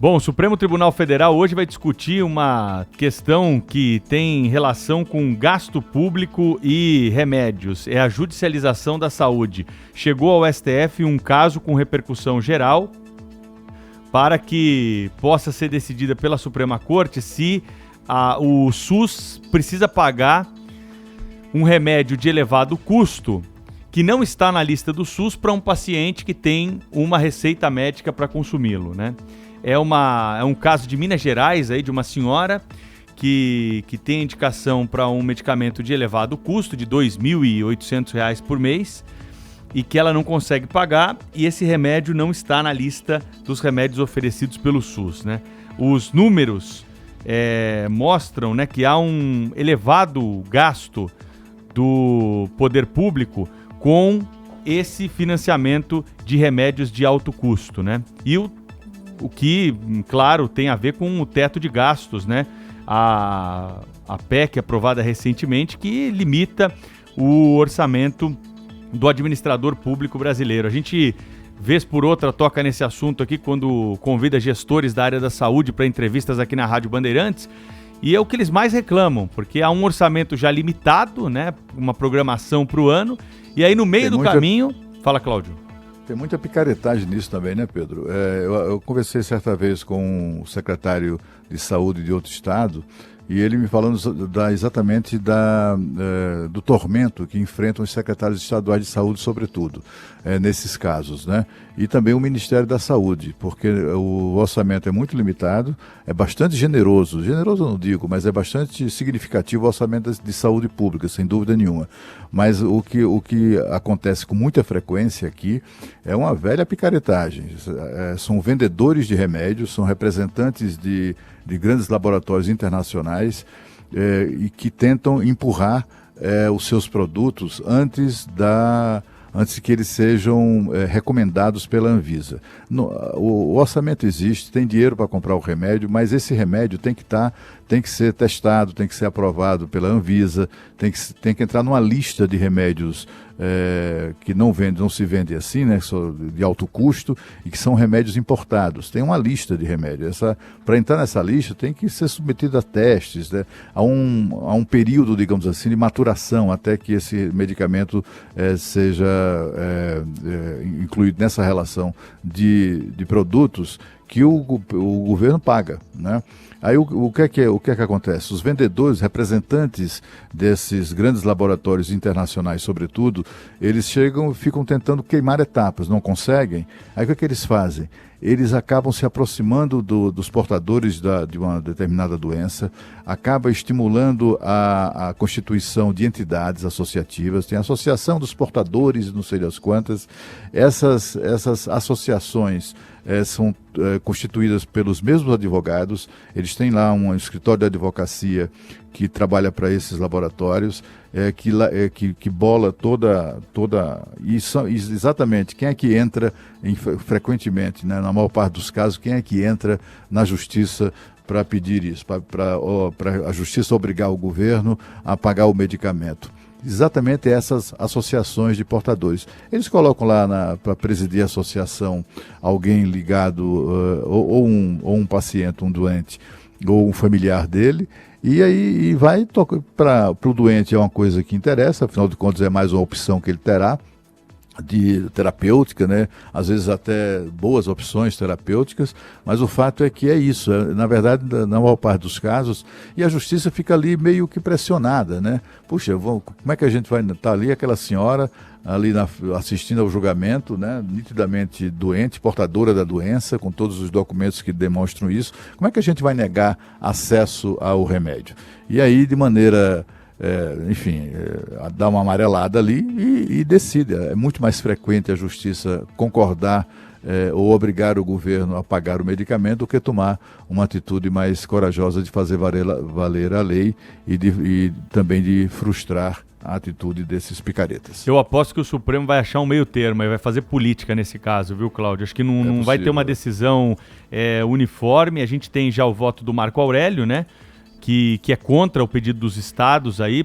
Bom, o Supremo Tribunal Federal hoje vai discutir uma questão que tem relação com gasto público e remédios. É a judicialização da saúde. Chegou ao STF um caso com repercussão geral para que possa ser decidida pela Suprema Corte se o SUS precisa pagar um remédio de elevado custo que não está na lista do SUS para um paciente que tem uma receita médica para consumi-lo, né? É um caso de Minas Gerais, aí, de uma senhora que tem indicação para um medicamento de elevado custo, de R$ 2.800 por mês, e que ela não consegue pagar, e esse remédio não está na lista dos remédios oferecidos pelo SUS, né? Os números mostram, né, que há um elevado gasto do poder público com esse financiamento de remédios de alto custo, né? E o que, claro, tem a ver com o teto de gastos, né? A PEC aprovada recentemente, que limita o orçamento do administrador público brasileiro. A gente, vez por outra, toca nesse assunto aqui quando convida gestores da área da saúde para entrevistas aqui na Rádio Bandeirantes, e é o que eles mais reclamam, porque há um orçamento já limitado, né? Uma programação para o ano, e aí no meio do caminho... Fala, Cláudio. Tem muita picaretagem nisso também, né, Pedro? Eu conversei certa vez com o secretário de saúde de outro estado e ele me falando exatamente do tormento que enfrentam os secretários estaduais de saúde, sobretudo, nesses casos, né? E também o Ministério da Saúde, porque o orçamento é muito limitado, é bastante generoso eu não digo, mas é bastante significativo o orçamento de saúde pública, sem dúvida nenhuma. Mas o que acontece com muita frequência aqui é uma velha picaretagem. São vendedores de remédios, são representantes de grandes laboratórios internacionais e que tentam empurrar os seus produtos antes que eles sejam recomendados pela Anvisa. O orçamento existe, tem dinheiro para comprar o remédio, mas esse remédio tem que ser testado, tem que ser aprovado pela Anvisa, tem que entrar numa lista de remédios que não se vende assim, né, de alto custo, e que são remédios importados. Tem uma lista de remédios. Para entrar nessa lista tem que ser submetido a testes, né, a um período, digamos assim, de maturação até que esse medicamento seja incluído nessa relação de produtos que o governo paga, né? Aí o que é que acontece? Os vendedores, representantes desses grandes laboratórios internacionais, sobretudo, eles ficam tentando queimar etapas, não conseguem. Aí o que eles fazem? Eles acabam se aproximando dos portadores de uma determinada doença, acaba estimulando a constituição de entidades associativas, tem a Associação dos Portadores, não sei das quantas. Essas associações são constituídas pelos mesmos advogados, eles têm lá um escritório de advocacia que trabalha para esses laboratórios, que bola toda exatamente quem é que entra frequentemente, né, na maior parte dos casos, quem é que entra na justiça para pedir isso, para a justiça obrigar o governo a pagar o medicamento. Exatamente essas associações de portadores. Eles colocam lá para presidir a associação alguém ligado, ou um paciente, um doente, ou um familiar dele, e aí vai para o doente. É uma coisa que interessa, afinal de contas é mais uma opção que ele terá de terapêutica, né? Às vezes até boas opções terapêuticas, mas o fato é que é isso, na verdade, na maior parte dos casos, e a justiça fica ali meio que pressionada, né? Puxa, como é que a gente vai estar ali, aquela senhora ali assistindo ao julgamento, né? Nitidamente doente, portadora da doença, com todos os documentos que demonstram isso, como é que a gente vai negar acesso ao remédio? E aí, de maneira... dá uma amarelada ali e decide. É muito mais frequente a justiça concordar ou obrigar o governo a pagar o medicamento do que tomar uma atitude mais corajosa de fazer valer a lei e também de frustrar a atitude desses picaretas. Eu aposto que o Supremo vai achar um meio termo e vai fazer política nesse caso, viu, Cláudio? Acho que não vai ter uma decisão uniforme. A gente tem já o voto do Marco Aurélio, né? Que é contra o pedido dos estados aí,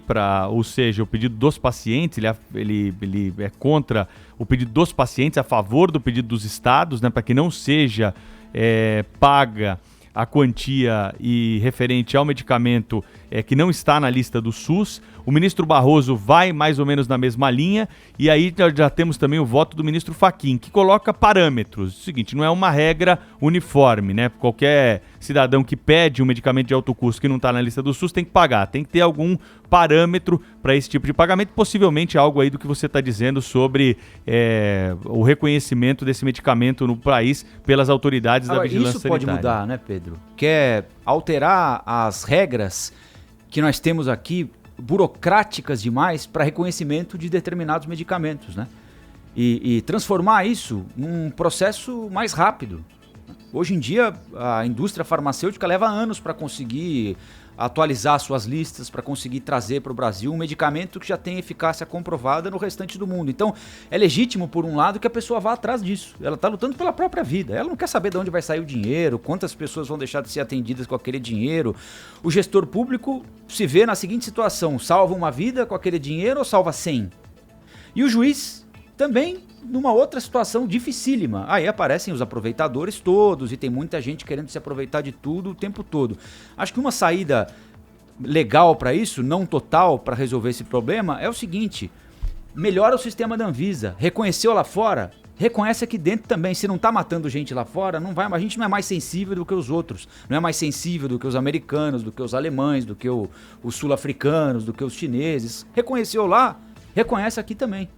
ou seja, o pedido dos pacientes, ele é contra o pedido dos pacientes, a favor do pedido dos estados, né, para que não seja paga a quantia e referente ao medicamento que não está na lista do SUS. O ministro Barroso vai mais ou menos na mesma linha, e aí já temos também o voto do ministro Fachin, que coloca parâmetros. O seguinte, não é uma regra uniforme, né? Qualquer cidadão que pede um medicamento de alto custo que não está na lista do SUS tem que pagar, tem que ter algum parâmetro para esse tipo de pagamento, possivelmente algo aí do que você está dizendo sobre o reconhecimento desse medicamento no país pelas autoridades da vigilância sanitária. Isso pode mudar, né, Pedro? Quer alterar as regras que nós temos aqui, burocráticas demais, para reconhecimento de determinados medicamentos, né? E transformar isso num processo mais rápido. Hoje em dia, a indústria farmacêutica leva anos para conseguir atualizar suas listas, para conseguir trazer para o Brasil um medicamento que já tem eficácia comprovada no restante do mundo. Então, é legítimo, por um lado, que a pessoa vá atrás disso. Ela está lutando pela própria vida. Ela não quer saber de onde vai sair o dinheiro, quantas pessoas vão deixar de ser atendidas com aquele dinheiro. O gestor público se vê na seguinte situação: salva uma vida com aquele dinheiro ou salva 100? E o juiz também numa outra situação dificílima. Aí aparecem os aproveitadores todos e tem muita gente querendo se aproveitar de tudo o tempo todo. Acho que uma saída legal para isso, não total, para resolver esse problema, é o seguinte: melhora o sistema da Anvisa. Reconheceu lá fora? Reconhece aqui dentro também. Se não tá matando gente lá fora, não vai, a gente não é mais sensível do que os outros. Não é mais sensível do que os americanos, do que os alemães, do que os sul-africanos, do que os chineses. Reconheceu lá? Reconhece aqui também.